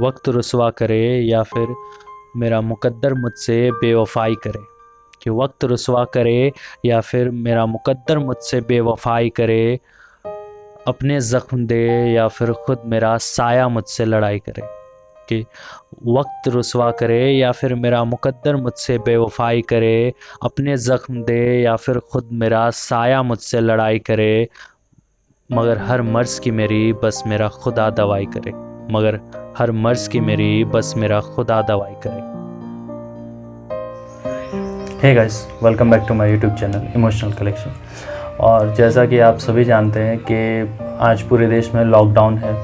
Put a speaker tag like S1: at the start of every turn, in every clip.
S1: वक्त रुसवा करे या फिर मेरा मुकद्दर मुझसे बेवफाई करे। कि वक्त रुसवा करे या फिर मेरा मुकद्दर मुझसे बेवफाई करे, अपने ज़ख्म दे या फिर ख़ुद मेरा साया मुझसे लड़ाई करे। कि वक्त रुसवा करे या फिर मेरा मुकद्दर मुझसे बेवफाई करे, अपने ज़ख्म दे या फिर ख़ुद मेरा साया मुझसे लड़ाई करे, मगर हर मर्ज़ की मेरी बस मेरा खुदा दवाई करे। मगर हर मर्ज़ की मेरी बस मेरा खुदा दवाई करे।
S2: Hey guys, welcome back to my YouTube channel emotional collection. और जैसा कि आप सभी जानते हैं कि आज पूरे देश में लॉकडाउन है,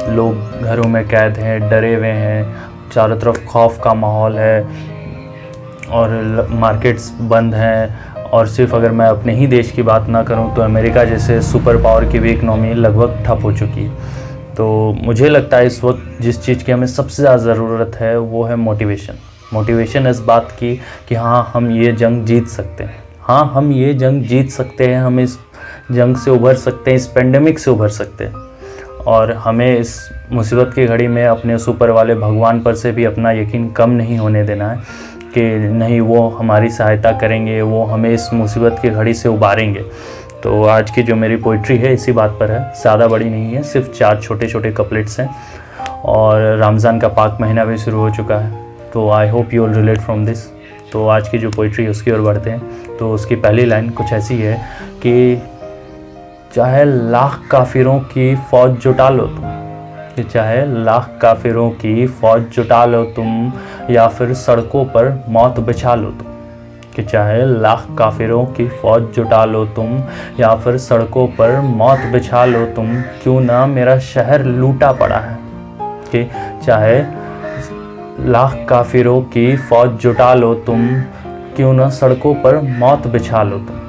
S2: लोग घरों में कैद हैं, डरे हुए हैं, चारों तरफ खौफ का माहौल है और मार्केट्स बंद हैं। और सिर्फ अगर मैं अपने ही देश की बात ना करूं तो अमेरिका जैसे सुपर पावर की भी इकनॉमी लगभग ठप हो चुकी है। तो मुझे लगता है इस वक्त जिस चीज़ की हमें सबसे ज़्यादा ज़रूरत है वो है मोटिवेशन इस बात की कि हाँ, हम ये जंग जीत सकते हैं, हाँ हम ये जंग जीत सकते हैं, हम इस जंग से उभर सकते हैं, इस पेंडेमिक से उभर सकते हैं। और हमें इस मुसीबत की घड़ी में अपने ऊपर वाले भगवान पर से भी अपना यकीन कम नहीं होने देना है कि नहीं, वो हमारी सहायता करेंगे, वो हमें इस मुसीबत की घड़ी से उबारेंगे। तो आज की जो मेरी पोइट्री है इसी बात पर है, ज़्यादा बड़ी नहीं है, सिर्फ 4 छोटे छोटे कपलेट्स हैं। और रमज़ान का पाक महीना भी शुरू हो चुका है, तो I hope you will relate from this. तो आज की जो पोइट्री है उसकी ओर बढ़ते हैं। तो उसकी पहली लाइन कुछ ऐसी है कि चाहे लाख काफिरों की फ़ौज जुटा लो तुम, कि चाहे लाख काफिरों की फ़ौज जुटा लो तुम, या फिर सड़कों पर मौत बिछा लो तुम। कि चाहे लाख काफिरों की फ़ौज जुटा लो तुम, या फिर सड़कों पर मौत बिछा लो तुम, क्यों ना मेरा शहर लूटा पड़ा है। कि चाहे लाख काफिरों की फ़ौज जुटा लो तुम, क्यों ना सड़कों पर मौत बिछा लो तुम,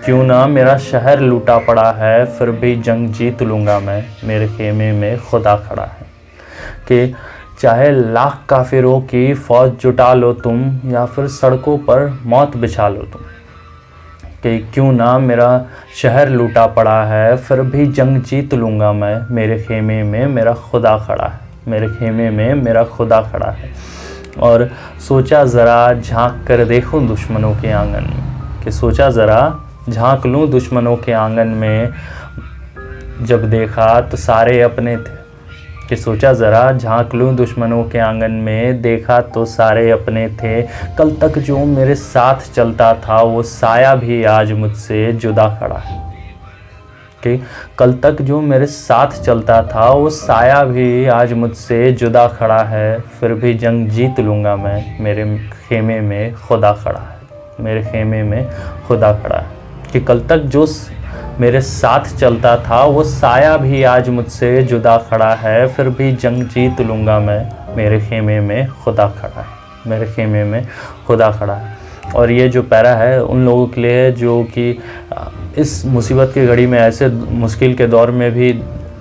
S2: क्यों ना मेरा शहर लूटा पड़ा है, फिर भी जंग जीत लूँगा मैं, मेरे खेमे में खुदा खड़ा है। कि चाहे लाख काफिरों की फ़ौज जुटा लो तुम, या फिर सड़कों पर मौत बिछा लो तुम, कि क्यों ना मेरा शहर लूटा पड़ा है, फिर भी जंग जीत लूँगा मैं, मेरे खेमे में मेरा खुदा खड़ा है, मेरे खेमे में मेरा खुदा खड़ा है। और सोचा ज़रा झांक कर देखूं दुश्मनों के आंगन में, कि सोचा ज़रा झांक लूँ दुश्मनों के आंगन में, जब देखा तो सारे अपने थे। कि सोचा ज़रा झांक लूँ दुश्मनों के आंगन में, देखा तो सारे अपने थे, कल तक जो मेरे साथ चलता था वो साया भी आज मुझसे जुदा खड़ा है। कि कल तक जो मेरे साथ चलता था वो साया भी आज मुझसे जुदा खड़ा है, फिर भी जंग जीत लूँगा मैं, मेरे खेमे में खुदा खड़ा है, मेरे खेमे में खुदा खड़ा है। कि कल तक जो मेरे साथ चलता था वो साया भी आज मुझसे जुदा खड़ा है, फिर भी जंग जीत लूँगा मैं, मेरे खेमे में खुदा खड़ा है, मेरे खेमे में खुदा खड़ा है। और ये जो पैरा है उन लोगों के लिए जो कि इस मुसीबत की घड़ी में, ऐसे मुश्किल के दौर में भी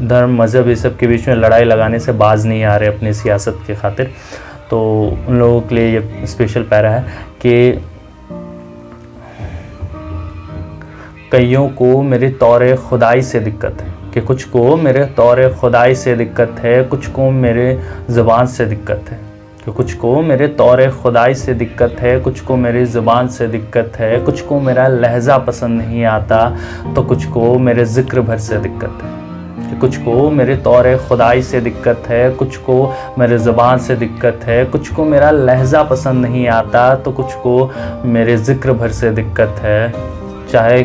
S2: धर्म मज़हब इस सब के बीच में लड़ाई लगाने से बाज नहीं आ रहे अपनी सियासत की खातिर। तो उन लोगों के लिए ये स्पेशल पैरा है कि कईयों को मेरे तौरे खुदाई से दिक्कत है, कि कुछ को मेरे तौरे खुदाई से दिक्कत है, कुछ को मेरे ज़बान से दिक्कत है। कि कुछ को मेरे तौरे खुदाई से दिक्कत है, कुछ को मेरी ज़बान से दिक्कत है, कुछ को मेरा लहजा पसंद नहीं आता, तो कुछ को मेरे ज़िक्र भर से दिक्कत है। कि कुछ को मेरे तौरे खुदाई से दिक्कत है, कुछ को मेरे ज़बान से दिक्कत है, कुछ को मेरा लहजा पसंद नहीं आता, तो कुछ को मेरे ज़िक्र भर से दिक्कत है। चाहे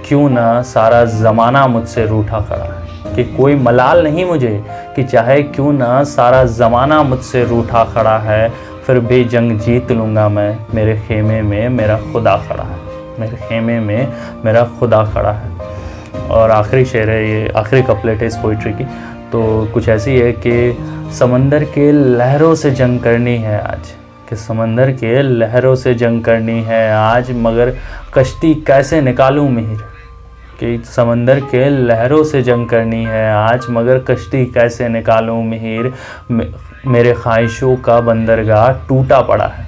S2: क्यों ना सारा ज़माना मुझसे रूठा खड़ा है। कि कोई मलाल नहीं मुझे, कि चाहे क्यों ना सारा ज़माना मुझसे रूठा खड़ा है, फिर भी जंग जीत लूँगा मैं, मेरे खेमे में मेरा खुदा खड़ा है, मेरे खेमे में मेरा खुदा खड़ा है। और आखिरी शेर है, ये आखिरी कपलेट है इस पोइट्री की। तो कुछ ऐसी है कि समंदर के लहरों से जंग करनी है आज, कि समंदर के लहरों से जंग करनी है आज, मगर कश्ती कैसे निकालूं मिहिर। कि समंदर के लहरों से जंग करनी है आज, मगर कश्ती कैसे निकालूं मिहिर, मेरे ख्वाहिशों का बंदरगाह टूटा पड़ा है।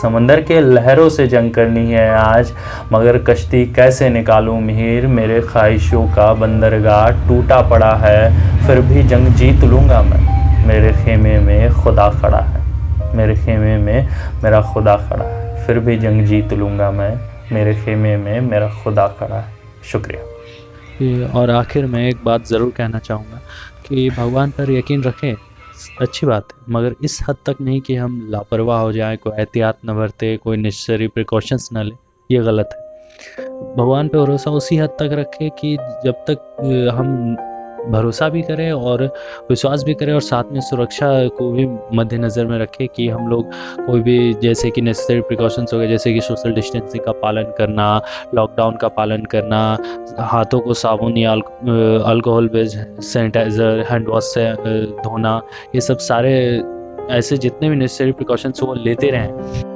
S2: समंदर के लहरों से जंग करनी है आज, मगर कश्ती कैसे निकालूं मिहिर, मेरे ख्वाहिशों का बंदरगाह टूटा पड़ा है, फिर भी जंग जीत लूँगा मैं, मेरे खेमे में खुदा खड़ा है, मेरे खेमे में मेरा खुदा खड़ा है, फिर भी जंग जीत लूँगा मैं, मेरे खेमे में मेरा खुदा खड़ा है। शुक्रिया।
S1: और आखिर में एक बात ज़रूर कहना चाहूँगा कि भगवान पर यकीन रखें, अच्छी बात है, मगर इस हद तक नहीं कि हम लापरवाह हो जाएं, कोई एहतियात न बरते, कोई नेसेसरी प्रिकॉशंस न ले, ये गलत है। भगवान पे भरोसा उसी हद तक रखें कि जब तक हम भरोसा भी करें और विश्वास भी करें, और साथ में सुरक्षा को भी मद्देनज़र में रखें कि हम लोग कोई भी, जैसे कि नेसेसरी प्रिकॉशंस हो गए, जैसे कि सोशल डिस्टेंसिंग का पालन करना, लॉकडाउन का पालन करना, हाथों को साबुन या alcohol based sanitizer, hand wash से धोना, ये सब सारे ऐसे जितने भी नेसेसरी प्रिकॉशंस वो लेते रहें।